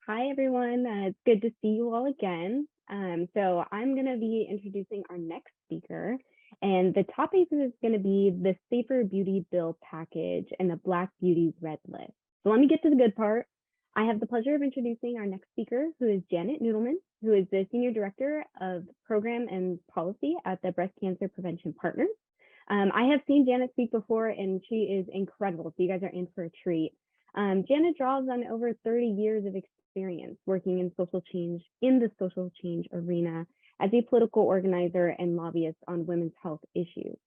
Hi, everyone. It's good to see you all again. So I'm going to be introducing our next speaker, and the topic is going to be the Safer Beauty Bill package and the Black Beauty Red List. So let me get to the good part. I have the pleasure of introducing our next speaker, who is Janet Nudelman, who is the Senior Director of Program and Policy at the Breast Cancer Prevention Partners. I have seen Janet speak before, and she is incredible. So you guys are in for a treat. Janet draws on over 30 years of experience working in the social change arena as a political organizer and lobbyist on women's health issues.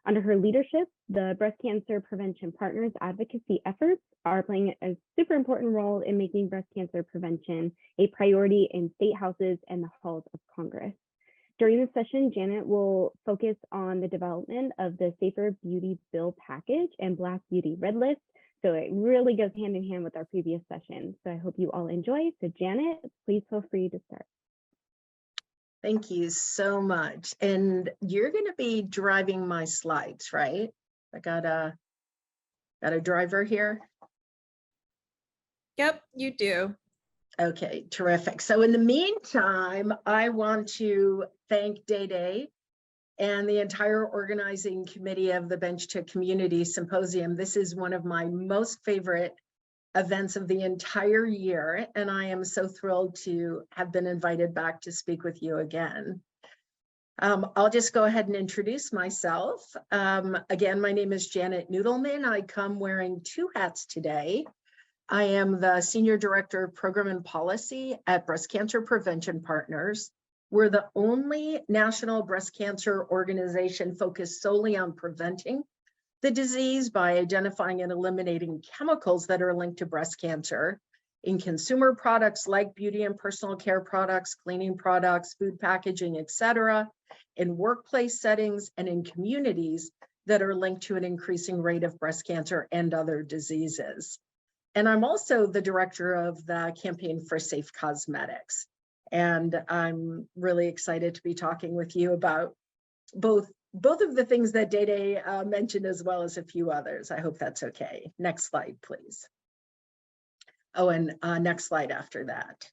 Under her leadership, the Breast Cancer Prevention Partners advocacy efforts are playing a super important role in making breast cancer prevention a priority in state houses and the halls of Congress. During this session, Janet will focus on the development of the Safer Beauty Bill package and Black Beauty Red List. So it really goes hand in hand with our previous session. So I hope you all enjoy. So Janet, please feel free to start. Thank you so much. And you're going to be driving my slides, right? I got a driver here. Yep, you do. Okay, terrific. So in the meantime, I want to thank Dede and the entire organizing committee of the Bench to Community Symposium. This is one of my most favorite events of the entire year, and I am so thrilled to have been invited back to speak with you again. I'll just go ahead and introduce myself. Again, my name is Janet Nudelman. I come wearing two hats today. I am the Senior Director of Program and Policy at Breast Cancer Prevention Partners. We're the only national breast cancer organization focused solely on preventing the disease by identifying and eliminating chemicals that are linked to breast cancer in consumer products like beauty and personal care products, cleaning products, food packaging, etc., in workplace settings, and in communities that are linked to an increasing rate of breast cancer and other diseases. And I'm also the director of the Campaign for Safe Cosmetics. And I'm really excited to be talking with you about both of the things that Dede mentioned, as well as a few others. I hope that's okay. Next slide, please. Oh, and next slide after that.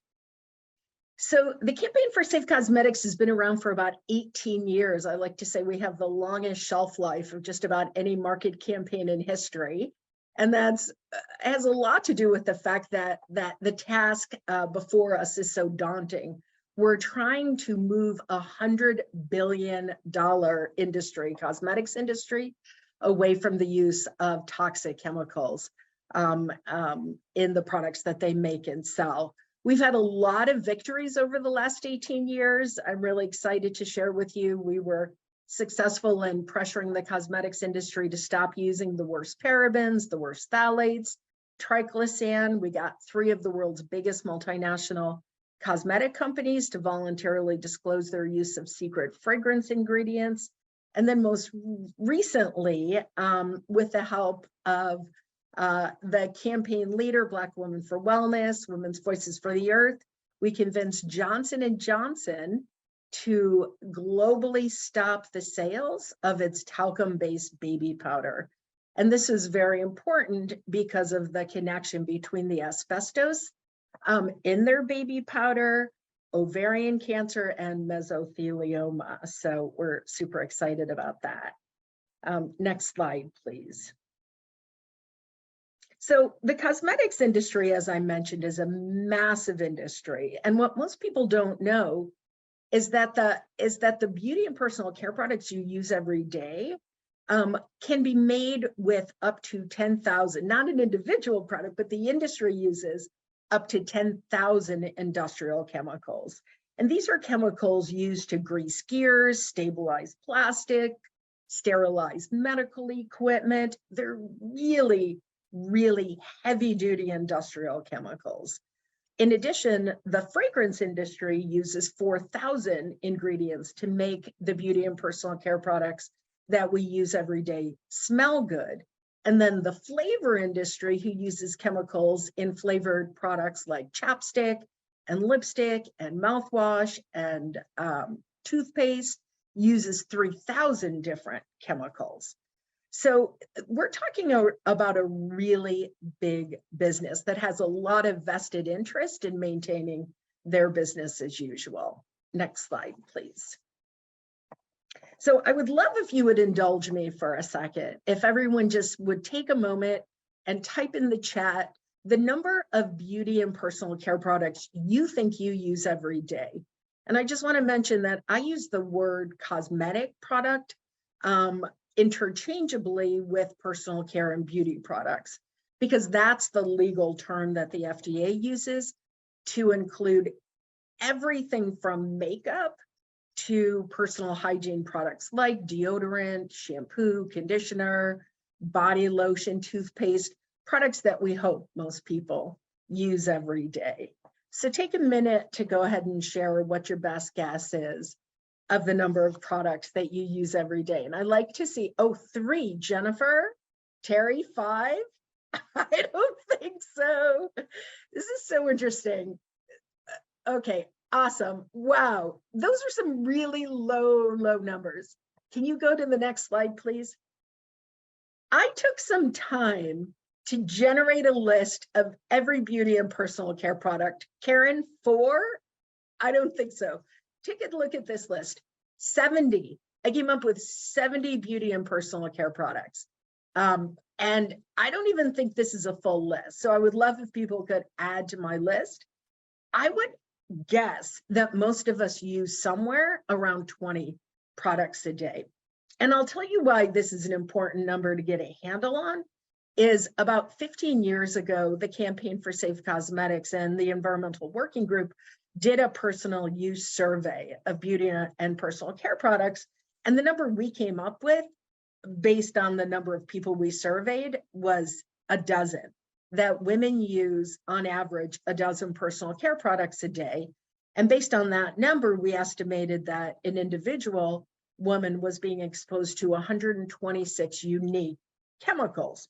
So the Campaign for Safe Cosmetics has been around for about 18 years. I like to say we have the longest shelf life of just about any market campaign in history. And that has a lot to do with the fact that the task before us is so daunting. We're trying to move $100 billion industry, cosmetics industry, away from the use of toxic chemicals in the products that they make and sell. We've had a lot of victories over the last 18 years. I'm really excited to share with you. We were successful in pressuring the cosmetics industry to stop using the worst parabens, the worst phthalates, triclosan. We got 3 of the world's biggest multinational cosmetic companies to voluntarily disclose their use of secret fragrance ingredients. And then most recently, with the help of the campaign leader, Black Women for Wellness, Women's Voices for the Earth, we convinced Johnson & Johnson to globally stop the sales of its talcum-based baby powder. And this is very important because of the connection between the asbestos in their baby powder, ovarian cancer, and mesothelioma. So we're super excited about that. Next slide, please. So the cosmetics industry, as I mentioned, is a massive industry. And what most people don't know is that the beauty and personal care products you use every day can be made with up to 10,000, not an individual product, but the industry uses up to 10,000 industrial chemicals. And these are chemicals used to grease gears, stabilize plastic, sterilize medical equipment. They're really, really heavy duty industrial chemicals. In addition, the fragrance industry uses 4,000 ingredients to make the beauty and personal care products that we use every day smell good. And then the flavor industry, who uses chemicals in flavored products like chapstick and lipstick and mouthwash and toothpaste, uses 3,000 different chemicals. So we're talking about a really big business that has a lot of vested interest in maintaining their business as usual. Next slide, please. So I would love if you would indulge me for a second, if everyone just would take a moment and type in the chat the number of beauty and personal care products you think you use every day. And I just want to mention that I use the word cosmetic product interchangeably with personal care and beauty products, because that's the legal term that the FDA uses to include everything from makeup to personal hygiene products like deodorant, shampoo, conditioner, body lotion, toothpaste, products that we hope most people use every day. So take a minute to go ahead and share what your best guess is of the number of products that you use every day. And I like to see, 3, Jennifer, Terry, 5. I don't think so. This is so interesting. Okay, awesome. Wow, those are some really low numbers. Can you go to the next slide, please? I took some time to generate a list of every beauty and personal care product. Karen, 4? I don't think so. Take a look at this list. 70. I came up with 70 beauty and personal care products. And I don't even think this is a full list. So I would love if people could add to my list. I would guess that most of us use somewhere around 20 products a day. And I'll tell you why this is an important number to get a handle on. Is about 15 years ago, the Campaign for Safe Cosmetics and the Environmental Working Group did a personal use survey of beauty and personal care products. And the number we came up with, based on the number of people we surveyed, was a dozen, that women use on average a dozen personal care products a day. And based on that number, we estimated that an individual woman was being exposed to 126 unique chemicals.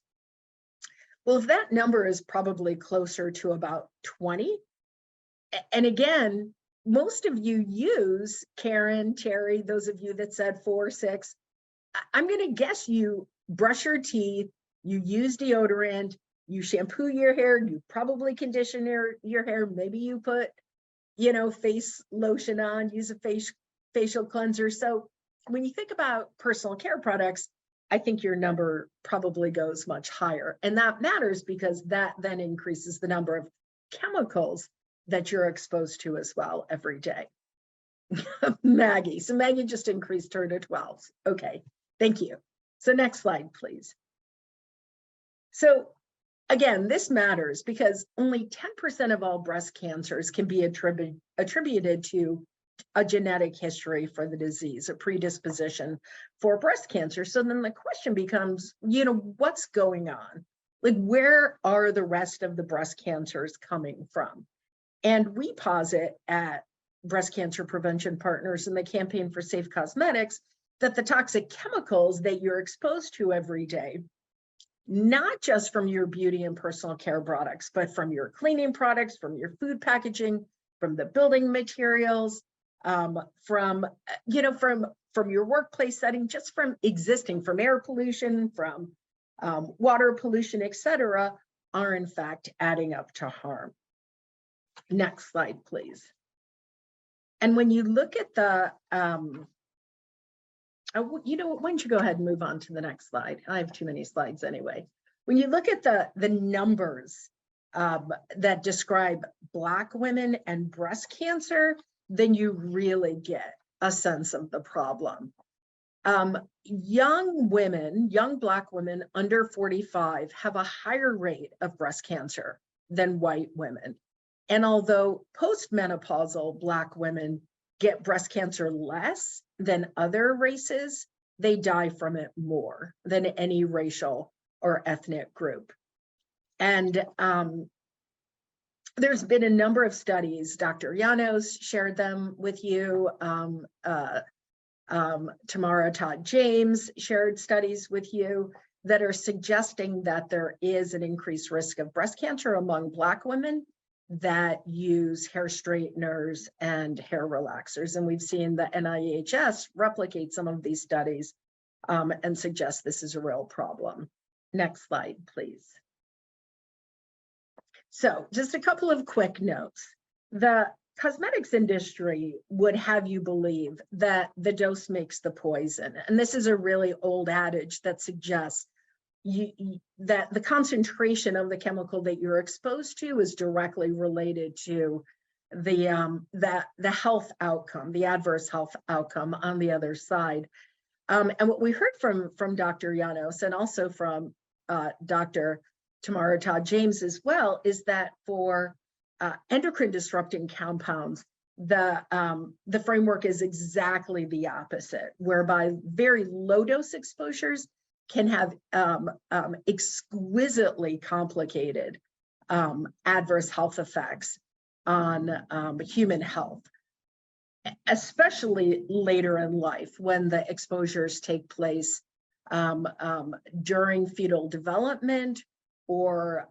Well, if that number is probably closer to about 20, and again, most of you use, Karen, Terry, those of you that said 4, 6, I'm going to guess you brush your teeth, you use deodorant, you shampoo your hair, you probably condition your hair, maybe you put, face lotion on, use a facial cleanser. So when you think about personal care products, I think your number probably goes much higher. And that matters because that then increases the number of chemicals that you're exposed to as well every day. Maggie. So Maggie just increased her to 12. Okay, thank you. So next slide, please. So again, this matters because only 10% of all breast cancers can be attributed to a genetic history for the disease, a predisposition for breast cancer. So then the question becomes, what's going on? Like, where are the rest of the breast cancers coming from? And we posit at Breast Cancer Prevention Partners and the Campaign for Safe Cosmetics that the toxic chemicals that you're exposed to every day, not just from your beauty and personal care products, but from your cleaning products, from your food packaging, from the building materials, from your workplace setting, just from existing, from air pollution, from water pollution, et cetera, are in fact adding up to harm. Next slide, please. And when you look at the, why don't you go ahead and move on to the next slide? I have too many slides anyway. When you look at the numbers that describe Black women and breast cancer, then you really get a sense of the problem. Young Black women under 45 have a higher rate of breast cancer than white women. And although postmenopausal Black women get breast cancer less than other races, they die from it more than any racial or ethnic group. And there's been a number of studies. Dr. Llanos shared them with you. Tamara Todd James shared studies with you that are suggesting that there is an increased risk of breast cancer among Black women that use hair straighteners and hair relaxers. And we've seen the NIHS replicate some of these studies and suggest this is a real problem. Next slide, please. So just a couple of quick notes. The cosmetics industry would have you believe that the dose makes the poison. And this is a really old adage that suggests that the concentration of the chemical that you're exposed to is directly related to the health outcome, the adverse health outcome on the other side. And what we heard from Dr. Llanos and also from Dr. Tamara Todd James as well is that for endocrine disrupting compounds, the framework is exactly the opposite, whereby very low dose exposures can have exquisitely complicated adverse health effects on human health, especially later in life when the exposures take place during fetal development or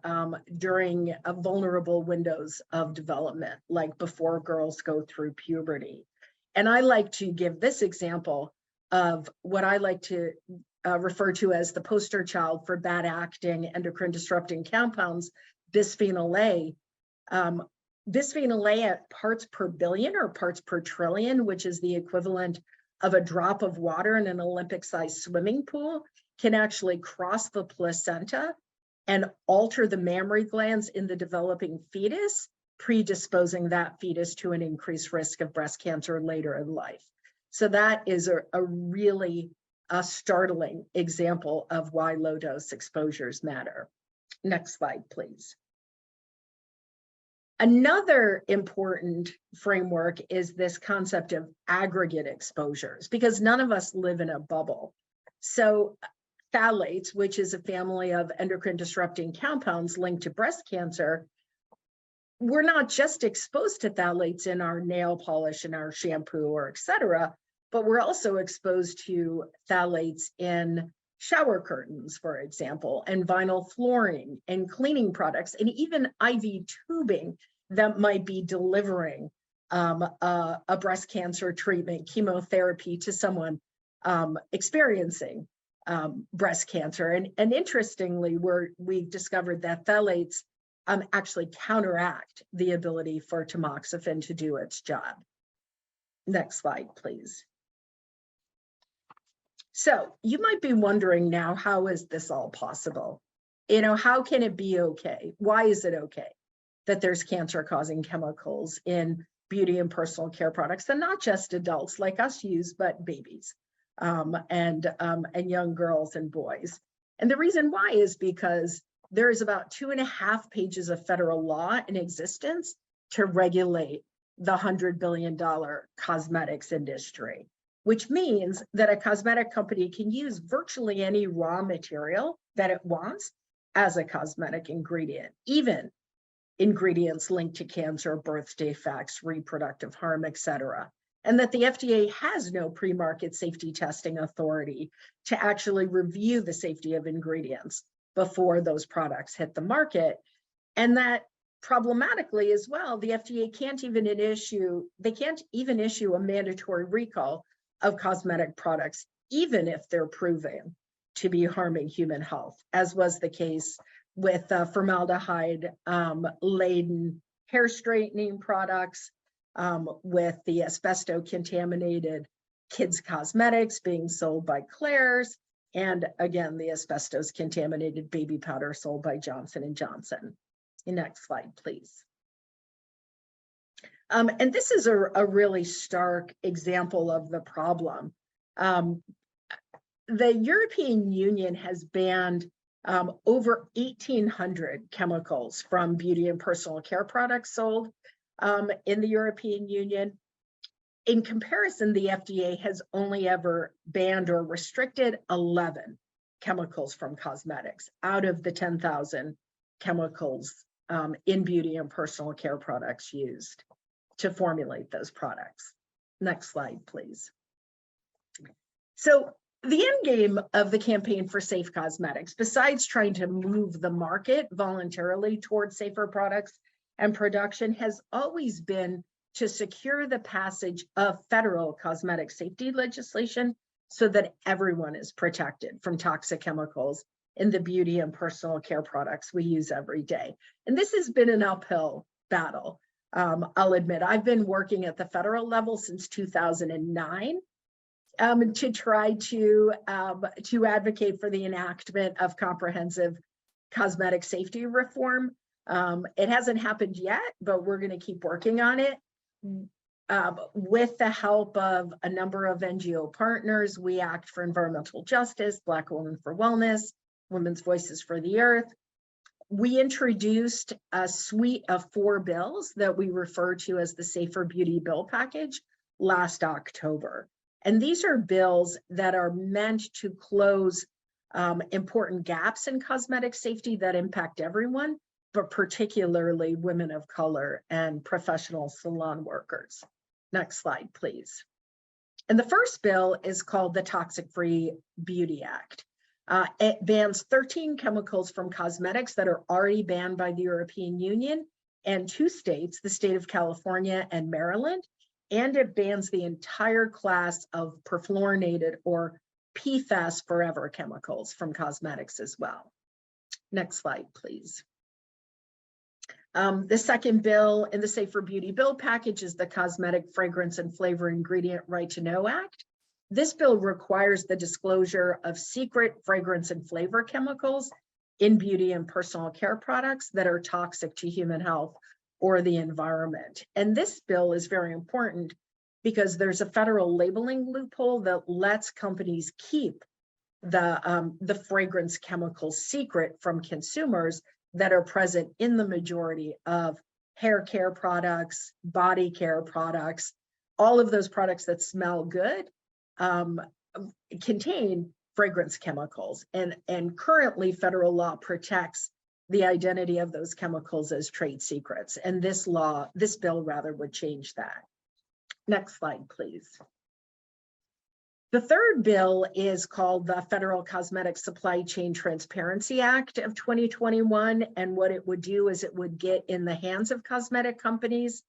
during vulnerable windows of development, like before girls go through puberty. And I like to give this example of what I like to refer to as the poster child for bad acting endocrine disrupting compounds, bisphenol A. Bisphenol A at parts per billion or parts per trillion, which is the equivalent of a drop of water in an Olympic-sized swimming pool, can actually cross the placenta and alter the mammary glands in the developing fetus, predisposing that fetus to an increased risk of breast cancer later in life. So that is a really startling example of why low dose exposures matter. Next slide, please. Another important framework is this concept of aggregate exposures, because none of us live in a bubble. So phthalates, which is a family of endocrine disrupting compounds linked to breast cancer, we're not just exposed to phthalates in our nail polish and our shampoo or et cetera, but we're also exposed to phthalates in shower curtains, for example, and vinyl flooring and cleaning products, and even IV tubing that might be delivering a breast cancer treatment, chemotherapy to someone experiencing breast cancer. And interestingly, we've discovered that phthalates actually counteract the ability for tamoxifen to do its job. Next slide, please. So you might be wondering now, how is this all possible? How can it be okay? Why is it okay that there's cancer-causing chemicals in beauty and personal care products, and not just adults like us use, but babies and young girls and boys? And the reason why is because there is about 2.5 pages of federal law in existence to regulate the $100 billion cosmetics industry, which means that a cosmetic company can use virtually any raw material that it wants as a cosmetic ingredient, even ingredients linked to cancer, birth defects, reproductive harm, et cetera. And that the FDA has no pre-market safety testing authority to actually review the safety of ingredients before those products hit the market. And that problematically as well, the FDA can't even issue a mandatory recall of cosmetic products, even if they're proven to be harming human health, as was the case with formaldehyde-laden hair straightening products, with the asbesto-contaminated kids' cosmetics being sold by Claire's, and again, the asbestos-contaminated baby powder sold by Johnson & Johnson. Next slide, please. And this is a really stark example of the problem. The European Union has banned over 1,800 chemicals from beauty and personal care products sold in the European Union. In comparison, the FDA has only ever banned or restricted 11 chemicals from cosmetics out of the 10,000 chemicals in beauty and personal care products used to formulate those products. Next slide, please. So the end game of the campaign for safe cosmetics, besides trying to move the market voluntarily towards safer products and production, has always been to secure the passage of federal cosmetic safety legislation so that everyone is protected from toxic chemicals in the beauty and personal care products we use every day. And this has been an uphill battle. I'll admit, I've been working at the federal level since 2009 to try to advocate for the enactment of comprehensive cosmetic safety reform. It hasn't happened yet, but we're going to keep working on it. With the help of a number of NGO partners, we Act for Environmental Justice, Black Women for Wellness, Women's Voices for the Earth. We introduced a suite of 4 bills that we refer to as the Safer Beauty Bill Package last October. And these are bills that are meant to close important gaps in cosmetic safety that impact everyone, but particularly women of color and professional salon workers. Next slide, please. And the first bill is called the Toxic Free Beauty Act. It bans 13 chemicals from cosmetics that are already banned by the European Union and 2 states, the state of California and Maryland, and it bans the entire class of perfluorinated or PFAS forever chemicals from cosmetics as well. Next slide, please. The second bill in the Safer Beauty Bill Package is the Cosmetic Fragrance and Flavor Ingredient Right to Know Act. This bill requires the disclosure of secret fragrance and flavor chemicals in beauty and personal care products that are toxic to human health or the environment. And this bill is very important because there's a federal labeling loophole that lets companies keep the fragrance chemicals secret from consumers that are present in the majority of hair care products, body care products. All of those products that smell good contain fragrance chemicals, and currently federal law protects the identity of those chemicals as trade secrets, and this bill would change that. Next slide, please. The third bill is called the Federal Cosmetic Supply Chain Transparency Act of 2021, and what it would do is it would get in the hands of cosmetic companies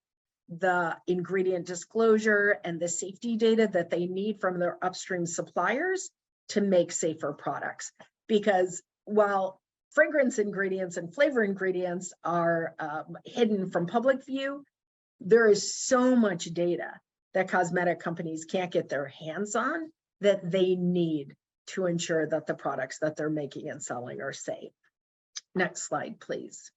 the ingredient disclosure and the safety data that they need from their upstream suppliers to make safer products. Because while fragrance ingredients and flavor ingredients are hidden from public view, there is so much data that cosmetic companies can't get their hands on that they need to ensure that the products that they're making and selling are safe. Next slide, please.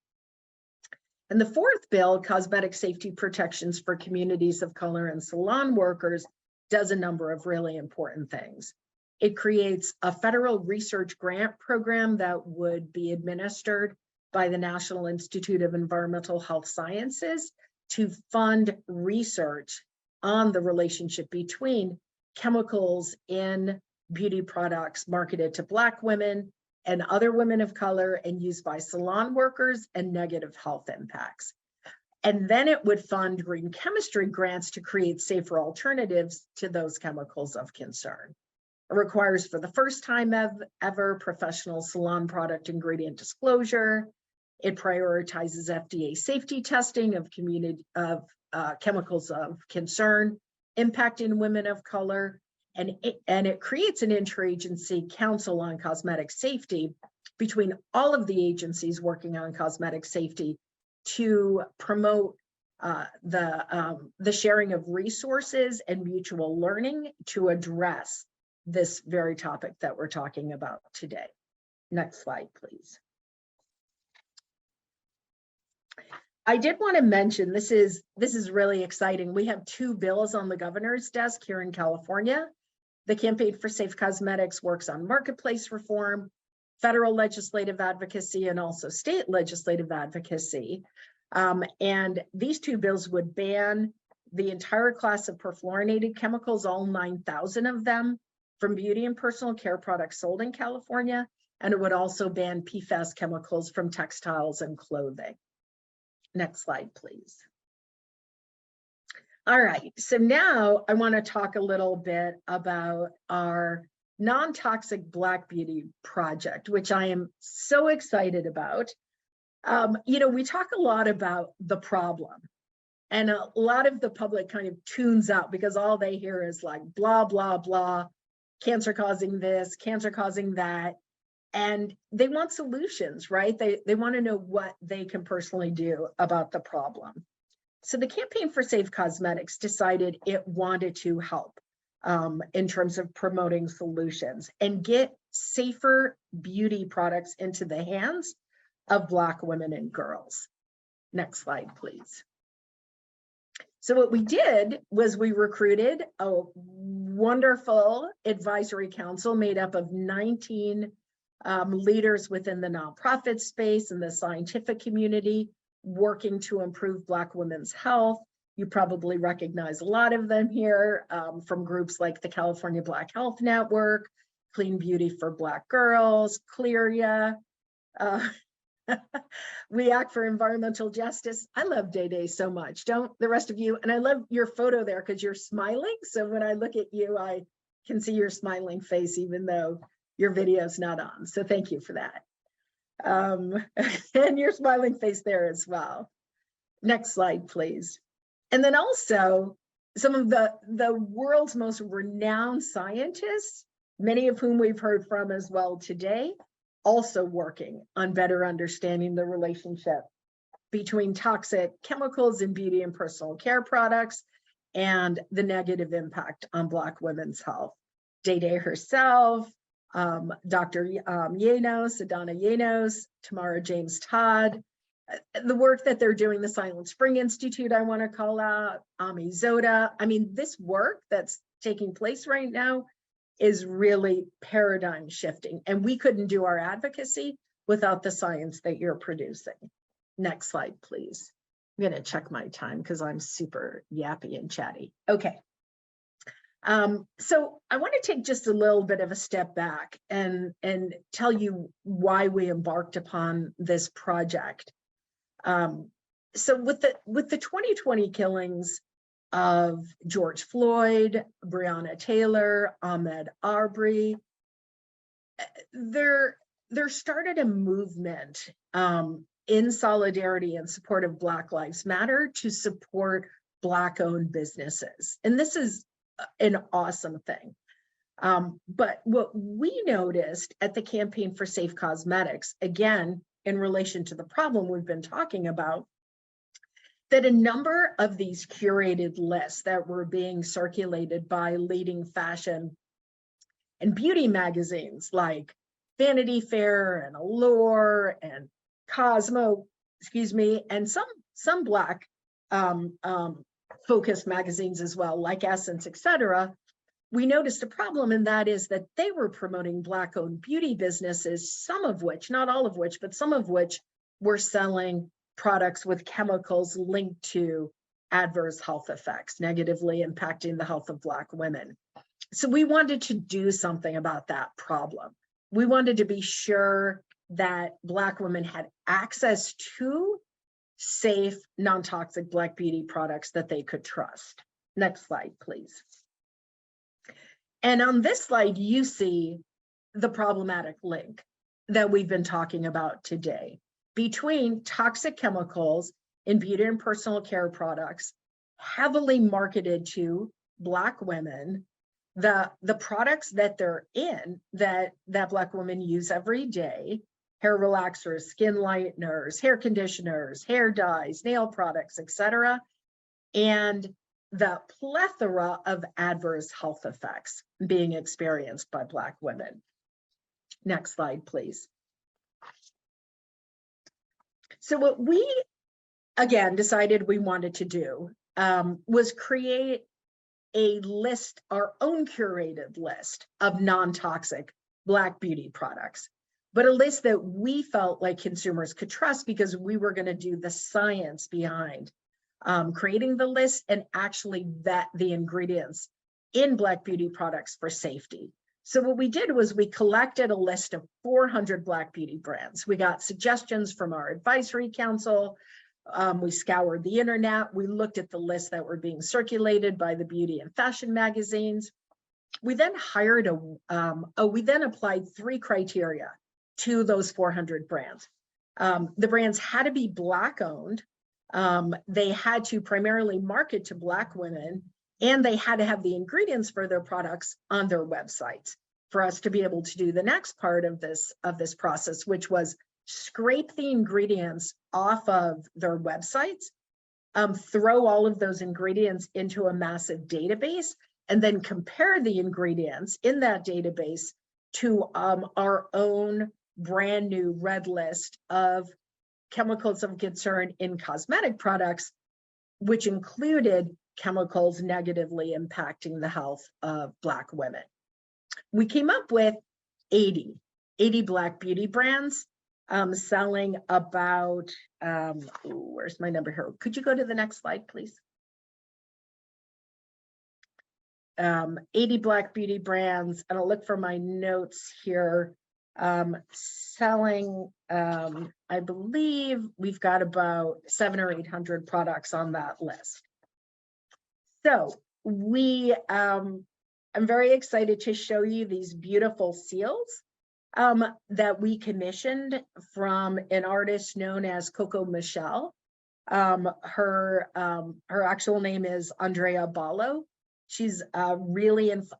And the fourth bill, Cosmetic Safety Protections for Communities of Color and Salon Workers, does a number of really important things. It creates a federal research grant program that would be administered by the National Institute of Environmental Health Sciences to fund research on the relationship between chemicals in beauty products marketed to Black women and other women of color and used by salon workers and negative health impacts. And then it would fund green chemistry grants to create safer alternatives to those chemicals of concern. It requires, for the first time ever, professional salon product ingredient disclosure. It prioritizes FDA safety testing of chemicals of concern impacting women of color. And it creates an interagency council on cosmetic safety between all of the agencies working on cosmetic safety to promote the sharing of resources and mutual learning to address this very topic that we're talking about today. Next slide, please. I did want to mention, this is really exciting. We have 2 bills on the governor's desk here in California. The Campaign for Safe Cosmetics works on marketplace reform, federal legislative advocacy, and also state legislative advocacy. And these 2 bills would ban the entire class of perfluorinated chemicals, all 9,000 of them, from beauty and personal care products sold in California. And it would also ban PFAS chemicals from textiles and clothing. Next slide, please. All right, so now I want to talk a little bit about our non-toxic Black Beauty project, which I am so excited about. We talk a lot about the problem, and a lot of the public kind of tunes out because all they hear is like blah, blah, blah. cancer causing this, cancer causing that. And they want solutions, right? They want to know what they can personally do about the problem. So the Campaign for Safe Cosmetics decided it wanted to help in terms of promoting solutions and get safer beauty products into the hands of Black women and girls. Next slide, please. So what we did was we recruited a wonderful advisory council made up of 19 leaders within the nonprofit space and the scientific community working to improve Black women's health. You probably recognize a lot of them here from groups like the California Black Health Network, Clean Beauty for Black Girls, Clearia. We Act for Environmental Justice. I love Dede so much, don't the rest of you? And I love your photo there because you're smiling. So when I look at you, I can see your smiling face, even though your video's not on. So thank you for that. And your smiling face there as well. Next slide, please. And then also some of the world's most renowned scientists, many of whom we've heard from as well today, also working on better understanding the relationship between toxic chemicals in beauty and personal care products and the negative impact on Black women's health. Dede herself, Dr. Yanos, Adana Yanos, Tamara James Todd, the work that they're doing, the Silent Spring Institute, I want to call out, Ami Zoda. I mean, this work that's taking place right now is really paradigm shifting, and we couldn't do our advocacy without the science that you're producing. Next slide, please. I'm going to check my time because I'm super yappy and chatty. Okay. So I want to take just a little bit of a step back and tell you why we embarked upon this project. So with the 2020 killings of George Floyd, Breonna Taylor, Ahmaud Arbery, there started a movement in solidarity and support of Black Lives Matter to support Black-owned businesses. And this is an awesome thing. But what we noticed at the Campaign for Safe Cosmetics, again, in relation to the problem we've been talking about, that a number of these curated lists that were being circulated by leading fashion and beauty magazines like Vanity Fair and Allure and Cosmo, and some Black focused magazines as well, like Essence, etc., we noticed a problem, and that is that they were promoting Black-owned beauty businesses, some of which, not all of which, but some of which were selling products with chemicals linked to adverse health effects, negatively impacting the health of Black women. So we wanted to do something about that problem. We wanted to be sure that Black women had access to safe, non-toxic Black beauty products that they could trust. Next slide, please. And on this slide, you see the problematic link that we've been talking about today between toxic chemicals in beauty and personal care products heavily marketed to Black women, the products that they're in that Black women use every day, hair relaxers, skin lighteners, hair conditioners, hair dyes, nail products, etc., and the plethora of adverse health effects being experienced by Black women. Next slide, please. So what we, again, decided we wanted to do was create a list, our own curated list of non-toxic Black beauty products, but a list that we felt like consumers could trust because we were going to do the science behind creating the list and actually vet the ingredients in Black beauty products for safety. So what we did was we collected a list of 400 Black beauty brands. We got suggestions from our advisory council. We scoured the internet. We looked at the lists that were being circulated by the beauty and fashion magazines. We then hired we then applied 3 criteria to those 400 brands. The brands had to be Black owned. They had to primarily market to Black women, And they had to have the ingredients for their products on their websites for us to be able to do the next part of this process, which was scrape the ingredients off of their websites, throw all of those ingredients into a massive database, and then compare the ingredients in that database to our own brand new red list of chemicals of concern in cosmetic products, which included chemicals negatively impacting the health of Black women. We came up with 80 Black beauty brands, selling about, where's my number here? Could you go to the next slide, please? 80 Black beauty brands, and I'll look for my notes here. Selling, I believe we've got about 700 or 800 products on that list. So I'm very excited to show you these beautiful seals that we commissioned from an artist known as Coco Michelle. Her actual name is Andrea Ballo. She's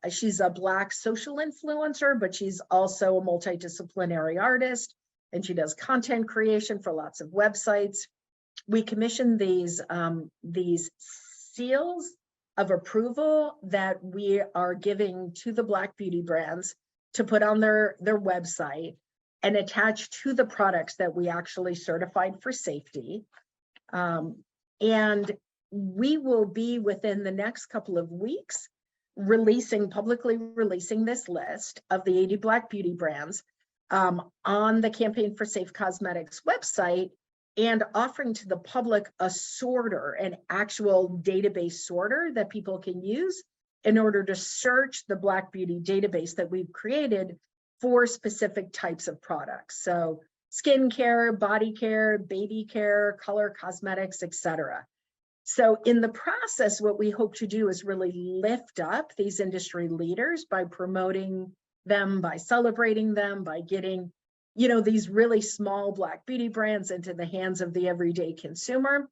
she's a Black social influencer, but she's also a multidisciplinary artist, and she does content creation for lots of websites. We commissioned these seals of approval that we are giving to the Black beauty brands to put on their website and attach to the products that we actually certified for safety. And we will be, within the next couple of weeks, publicly releasing this list of the 80 Black beauty brands on the Campaign for Safe Cosmetics website, and offering to the public a sorter, an actual database sorter that people can use in order to search the Black beauty database that we've created for specific types of products. So skincare, body care, baby care, color cosmetics, etc. So in the process, what we hope to do is really lift up these industry leaders by promoting them, by celebrating them, by getting, these really small Black beauty brands into the hands of the everyday consumer.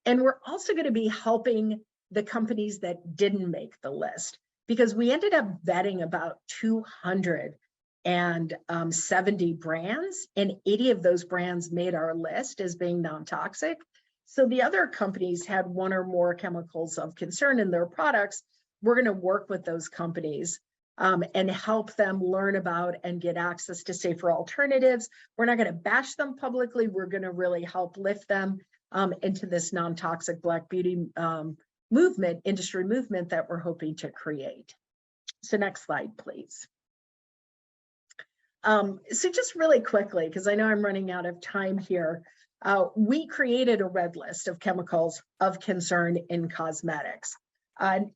And we're also going to be helping the companies that didn't make the list, because we ended up vetting about 270 brands, and 80 of those brands made our list as being non-toxic. So the other companies had one or more chemicals of concern in their products. We're going to work with those companies and help them learn about and get access to safer alternatives. We're not going to bash them publicly. We're going to really help lift them into this non-toxic Black beauty industry movement that we're hoping to create. So next slide, please. So just really quickly, because I know I'm running out of time here, we created a red list of chemicals of concern in cosmetics. And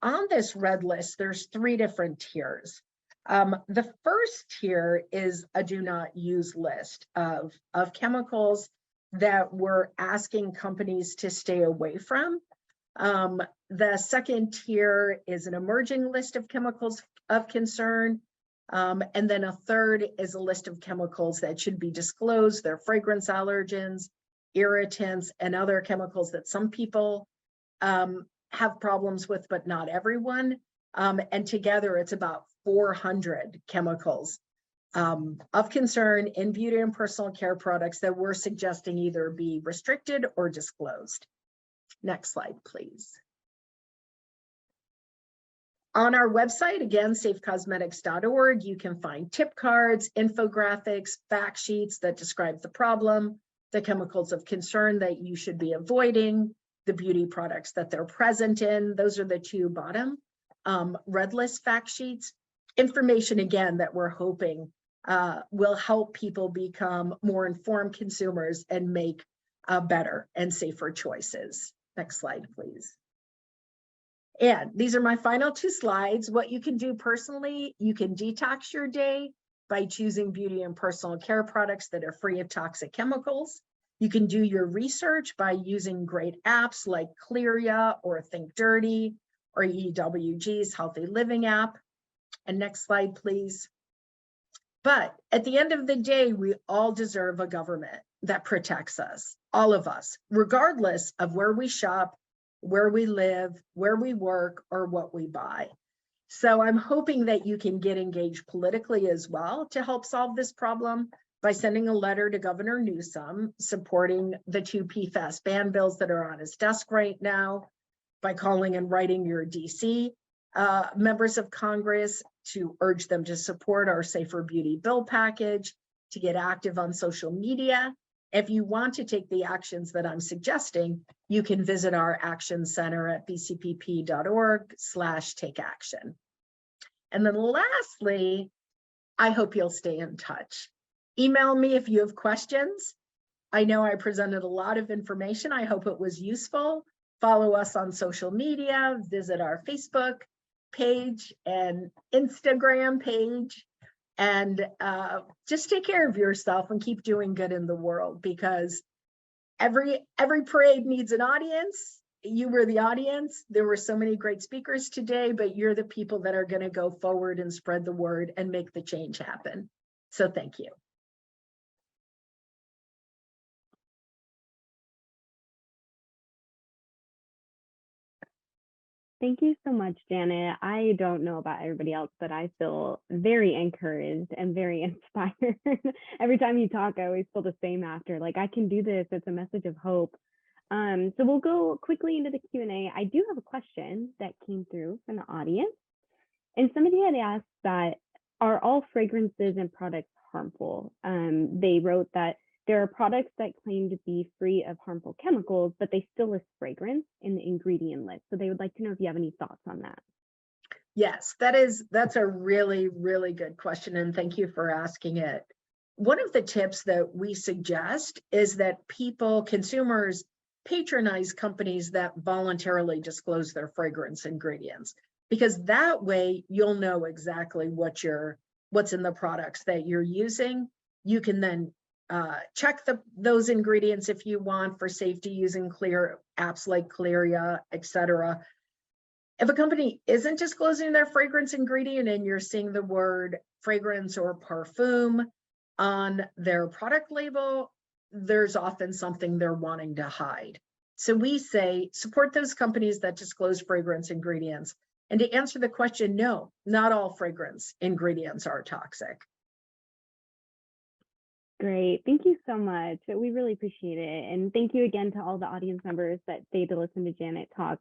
on this red list, there's 3 different tiers. The first tier is a do not use list of chemicals that we're asking companies to stay away from. The second tier is an emerging list of chemicals of concern. And then a third is a list of chemicals that should be disclosed. They're fragrance allergens, irritants, and other chemicals that some people have problems with, but not everyone. And together it's about 400 chemicals of concern in beauty and personal care products that we're suggesting either be restricted or disclosed. Next slide, please. On our website, again, safecosmetics.org, you can find tip cards, infographics, fact sheets that describe the problem, the chemicals of concern that you should be avoiding, the beauty products that they're present in. Those are the 2 bottom red list fact sheets. Information, again, that we're hoping will help people become more informed consumers and make better and safer choices. Next slide, please. And these are my final 2 slides. What you can do personally, you can detox your day by choosing beauty and personal care products that are free of toxic chemicals. You can do your research by using great apps like Clearia or Think Dirty or EWG's Healthy Living app. And next slide, please. But at the end of the day, we all deserve a government that protects us, all of us, regardless of where we shop, where we live, where we work, or what we buy. So I'm hoping that you can get engaged politically as well to help solve this problem by sending a letter to Governor Newsom supporting the 2 PFAS ban bills that are on his desk right now, by calling and writing your DC members of Congress to urge them to support our Safer Beauty bill package, to get active on social media. If you want to take the actions that I'm suggesting, you can visit our action center at bcpp.org/takeaction. And then lastly, I hope you'll stay in touch. Email me if you have questions. I know I presented a lot of information. I hope it was useful. Follow us on social media, visit our Facebook page and Instagram page, and just take care of yourself and keep doing good in the world, because every parade needs an audience. You were the audience. There were so many great speakers today, but you're the people that are going to go forward and spread the word and make the change happen. So thank you. Thank you so much, Janet. I don't know about everybody else, but I feel very encouraged and very inspired. Every time you talk, I always feel the same after, like, I can do this. It's a message of hope. So we'll go quickly into the Q&A. I do have a question that came through from the audience. And somebody had asked that, are all fragrances and products harmful? They wrote that there are products that claim to be free of harmful chemicals, but they still list fragrance in the ingredient list. So they would like to know if you have any thoughts on that. Yes, that's a really, really good question. And thank you for asking it. One of the tips that we suggest is that consumers patronize companies that voluntarily disclose their fragrance ingredients, because that way you'll know exactly what's in the products that you're using. You can then check those ingredients if you want for safety using clear apps like Clearia, etc. If a company isn't disclosing their fragrance ingredient and you're seeing the word fragrance or parfum on their product label, there's often something they're wanting to hide. So we say support those companies that disclose fragrance ingredients. And to answer the question, no, not all fragrance ingredients are toxic. Great. Thank you so much. We really appreciate it. And thank you again to all the audience members that stayed to listen to Janet talk.